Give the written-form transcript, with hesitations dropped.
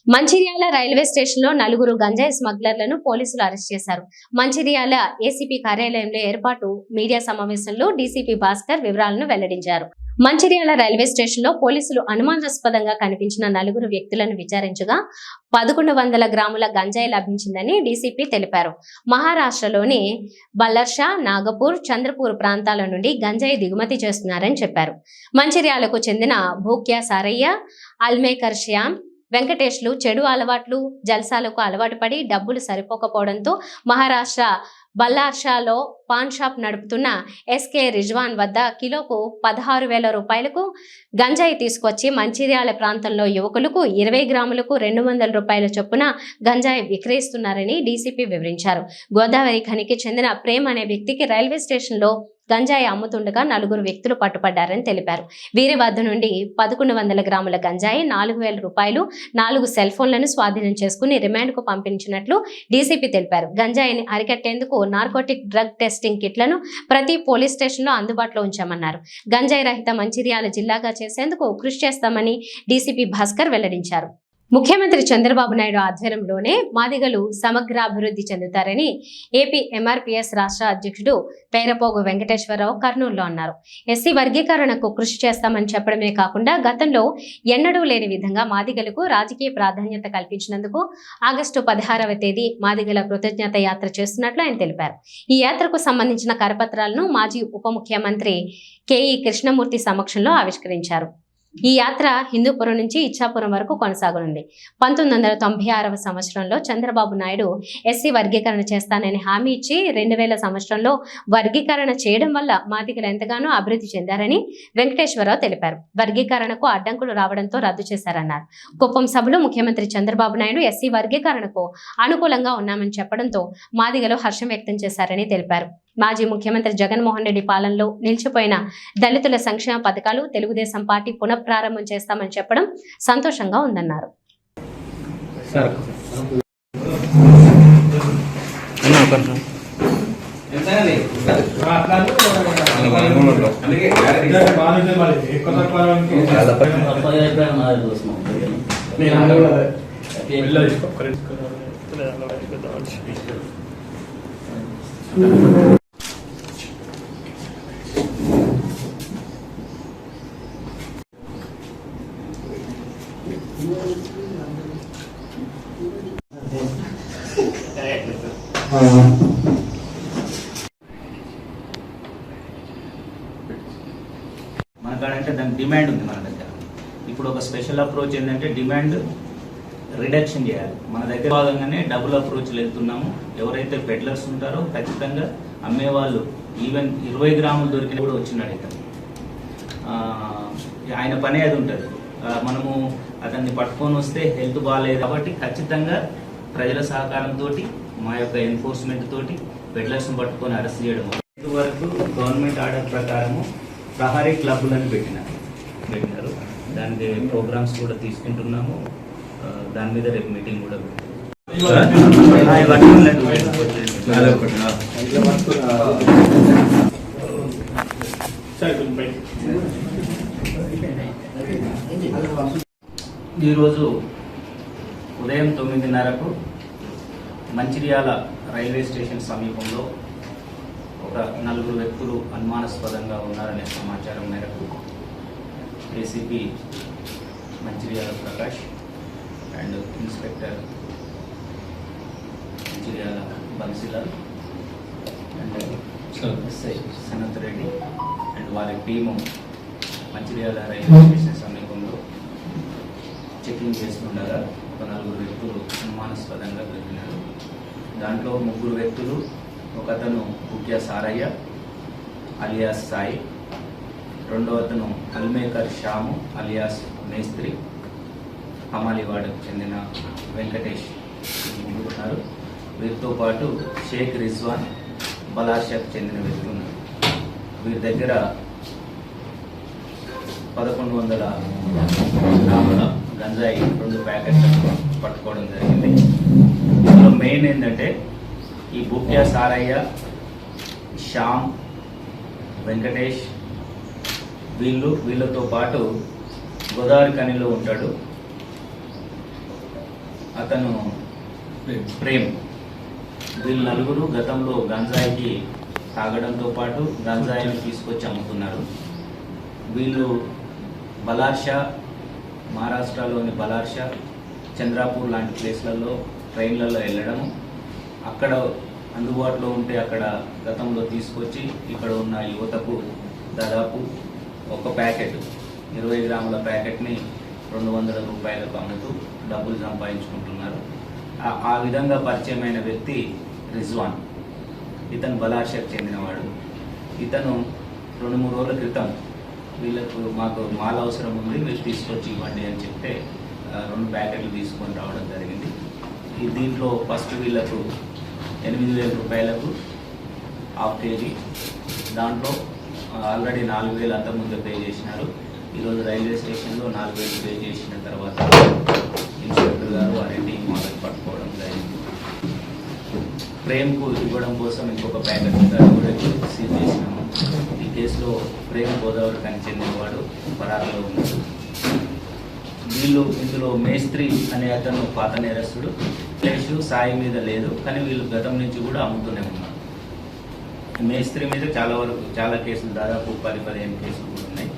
Mancherial railway station లో నలుగురు గంజాయి స్మగ్లర్లను పోలీసులు అరెస్ట్ చేశారు. మంచిర్యాల ఏసీపీ కార్యాలయంలో ఏర్పాటు మీడియా సమావేశంలో డీసీపీ భాస్కర్ వివరాలను వెల్లడించారు. మంచిర్యాల రైల్వే స్టేషన్ లో పోలీసులు అనుమానాస్పదంగా కనిపించిన నలుగురు వ్యక్తులను విచారించగా 1100 గ్రాముల గంజాయి లభించిందని డీసీపీ తెలిపారు. మహారాష్ట్రలోని బల్లర్షా, నాగపూర్, చంద్రపూర్ ప్రాంతాల నుండి గంజాయి దిగుమతి చేస్తున్నారని చెప్పారు. మంచిర్యాలకు చెందిన భూక్యా సారయ్య, అల్మేకర్ శ్యామ్, వెంకటేష్లు చెడు అలవాట్లు, జల్సాలకు అలవాటు పడి డబ్బులు సరిపోకపోవడంతో మహారాష్ట్ర బల్లార్షాలో పాన్ షాప్ నడుపుతున్న ఎస్కే రిజ్వాన్ వద్ద కిలోకు 16,000 రూపాయలకు గంజాయి తీసుకొచ్చి మంచిర్యాల ప్రాంతంలో యువకులకు 20 గ్రాములకు 200 రూపాయల చొప్పున గంజాయి విక్రయిస్తున్నారని డీసీపీ వివరించారు. గోదావరి ఖనికి చెందిన ప్రేమ్ అనే వ్యక్తికి రైల్వే స్టేషన్ లో గంజాయి అమ్ముతుండగా నలుగురు వ్యక్తులు పట్టుపడ్డారని తెలిపారు. వీరి వద్ద నుండి 1100 గ్రాముల గంజాయి, 4,000 రూపాయలు, 4 సెల్ ఫోన్లను స్వాధీనం చేసుకుని రిమాండ్ కు పంపించినట్లు డీసీపీ తెలిపారు. గంజాయిని అరికట్టేందుకు నార్కోటిక్ డ్రగ్ టెస్టింగ్ కిట్లను ప్రతి పోలీస్ స్టేషన్ లో అందుబాటులో ఉంచామన్నారు. గంజాయి రహిత మంచిర్యాల జిల్లాగా చేసేందుకు కృషి చేస్తామని డీసీపీ భాస్కర్ వెల్లడించారు. ముఖ్యమంత్రి చంద్రబాబు నాయుడు ఆధ్వర్యంలోనే మాదిగలు సమగ్రాభివృద్ధి చెందుతారని ఏపీ ఎంఆర్పీఎస్ రాష్ట్ర అధ్యక్షుడు పేరపోగు వెంకటేశ్వరరావు కర్నూలులో అన్నారు. ఎస్సీ వర్గీకరణకు కృషి చేస్తామని చెప్పడమే కాకుండా గతంలో ఎన్నడూ లేని విధంగా మాదిగలకు రాజకీయ ప్రాధాన్యత కల్పించినందుకు ఆగస్టు 16వ తేదీ మాదిగల కృతజ్ఞత యాత్ర చేస్తున్నట్లు ఆయన తెలిపారు. ఈ యాత్రకు సంబంధించిన కరపత్రాలను మాజీ ఉప ముఖ్యమంత్రి కేఈ కృష్ణమూర్తి సమక్షంలో ఆవిష్కరించారు. ఈ యాత్ర హిందూపురం నుంచి ఇచ్చాపురం వరకు కొనసాగనుంది. 1996వ సంవత్సరంలో చంద్రబాబు నాయుడు ఎస్సీ వర్గీకరణ చేస్తానని హామీ ఇచ్చి 2000 సంవత్సరంలో వర్గీకరణ చేయడం వల్ల మాదిగలు ఎంతగానో అభివృద్ధి చెందారని వెంకటేశ్వరరావు తెలిపారు. వర్గీకరణకు అడ్డంకులు రావడంతో రద్దు చేశారన్నారు. కుప్పం సభలో ముఖ్యమంత్రి చంద్రబాబు నాయుడు ఎస్సీ వర్గీకరణకు అనుకూలంగా ఉన్నామని చెప్పడంతో మాదిగలు హర్షం వ్యక్తం చేశారని తెలిపారు. మాజీ ముఖ్యమంత్రి జగన్మోహన్ రెడ్డి పాలనలో నిలిచిపోయిన దళితుల సంక్షేమ పథకాలు తెలుగుదేశం పార్టీ పునఃప్రారంభం చేస్తామని చెప్పడం సంతోషంగా ఉందన్నారు. మనకాడంటే దాని డిమాండ్ ఉంది మన దగ్గర. ఇప్పుడు ఒక స్పెషల్ అప్రోచ్ ఏంటంటే డిమాండ్ రిడక్షన్ చేయాలి. మన దగ్గర భాగంగానే డబుల్ అప్రోచ్ వెళ్తున్నాము. ఎవరైతే పెడ్లర్స్ ఉంటారో ఖచ్చితంగా అమ్మేవాళ్ళు ఈవెన్ 20 గ్రాములు దొరికిన కూడా వచ్చినాడు ఇక్కడ. ఆయన పనే అది ఉంటుంది. మనము అతన్ని పట్టుకొని వస్తే హెల్త్ బాగాలేదు కాబట్టి ఖచ్చితంగా ప్రజల సహకారంతో మా యొక్క ఎన్ఫోర్స్మెంట్ తోటి పెడ్లర్స్ని పట్టుకొని అరెస్ట్ చేయడం. ఇంతవరకు గవర్నమెంట్ ఆర్డర్ ప్రకారము ప్రహరీ క్లబ్లను పెట్టినారు. దానికి ప్రోగ్రామ్స్ కూడా తీసుకుంటున్నాము. దాని మీద రేపు మీటింగ్ కూడా ఈరోజు ఉదయం 9:30కు మంచిర్యాల రైల్వే స్టేషన్ సమీపంలో ఒక 4 వ్యక్తులు అనుమానాస్పదంగా ఉన్నారనే సమాచారం మేరకు ACP Mancherial Prakash and inspector Mancherial Bansilal and SI Sanath Reddy and వారి టీము మంచిర్యాల రైల్వే స్టేషన్ సమీపంలో చెకింగ్ చేస్తుండగా ఒక 4 వ్యక్తులు అనుమానాస్పదంగా దొరికినారు. దాంట్లో 3 వ్యక్తులు, ఒకతను భూక్యా సారయ్య అలియాస్ సాయి, రెండో అతను అల్మేకర్ శ్యాము అలియాస్ మేస్త్రి, హమాలివాడకు చెందిన వెంకటేష్ ఉన్నారు. వీరితో పాటు షేక్ రిజ్వాన్ బలాషాకు చెందిన వ్యక్తి ఉన్నారు. వీరి దగ్గర 1100 గ్రాముల గంజాయి 2 ప్యాకెట్లను పట్టుకోవడం జరిగింది. ఇందులో మెయిన్ ఏంటంటే ఈ భూక్యా సారయ్య, శ్యామ్, వెంకటేష్ వీళ్ళతో పాటు గోదావరి ఖనిలో ఉంటాడు. అతను ప్రేమ్. వీళ్ళు నలుగురు గతంలో గంజాయికి తాగడంతో పాటు గంజాయిని తీసుకొచ్చి అమ్ముతున్నారు. వీళ్ళు బలార్షా, మహారాష్ట్రలోని బలార్షా, చంద్రాపూర్ లాంటి ప్లేస్లలో ట్రైన్లలో వెళ్ళడము, అక్కడ అందుబాటులో ఉంటే అక్కడ గతంలో తీసుకొచ్చి ఇక్కడ ఉన్న యువతకు దాదాపు ఒక ప్యాకెట్ 20 గ్రాముల ప్యాకెట్ని 200 రూపాయలకు అమ్ముతూ డబ్బులు సంపాదించుకుంటున్నారు. ఆ విధంగా పరిచయమైన వ్యక్తి రిజ్వాన్. ఇతను బలార్షాకు చెందినవాడు. ఇతను 2-3 రోజుల క్రితం మాకు మాల అవసరం ఉంది, మీరు తీసుకొచ్చి ఇవ్వండి అని చెప్తే 2 ప్యాకెట్లు తీసుకొని రావడం జరిగింది. దీంట్లో ఫస్ట్ వీళ్ళకు 8,000 రూపాయలకు ½ కేజీ, దాంట్లో ఆల్రెడీ 4,000 అంతకుముందు పే చేసినారు. ఈరోజు రైల్వే స్టేషన్లో 4,000 పే చేసిన తర్వాత ఇన్స్పెక్టర్ గారు వారి టీం వాళ్ళకి పట్టుకోవడం జరిగింది. ప్రేమ్కు ఇవ్వడం కోసం ఇంకొక ప్యాకెట్ కూడా సీజ్ చేసినాము. ఈ కేసులో ప్రేమ్ గోదావరి కని చెందినవాడు పరారులో ఉన్నాడు. ఇందులో మేస్త్రి అనే అతను పాత నేరస్తుడు. కేసు సాయి మీద లేదు, కానీ వీళ్ళు గతం నుంచి కూడా అమ్ముతూనే ఉన్నారు. మేస్త్రి మీద చాలా కేసులు, దాదాపు 10-15 కేసులు కూడా ఉన్నాయి.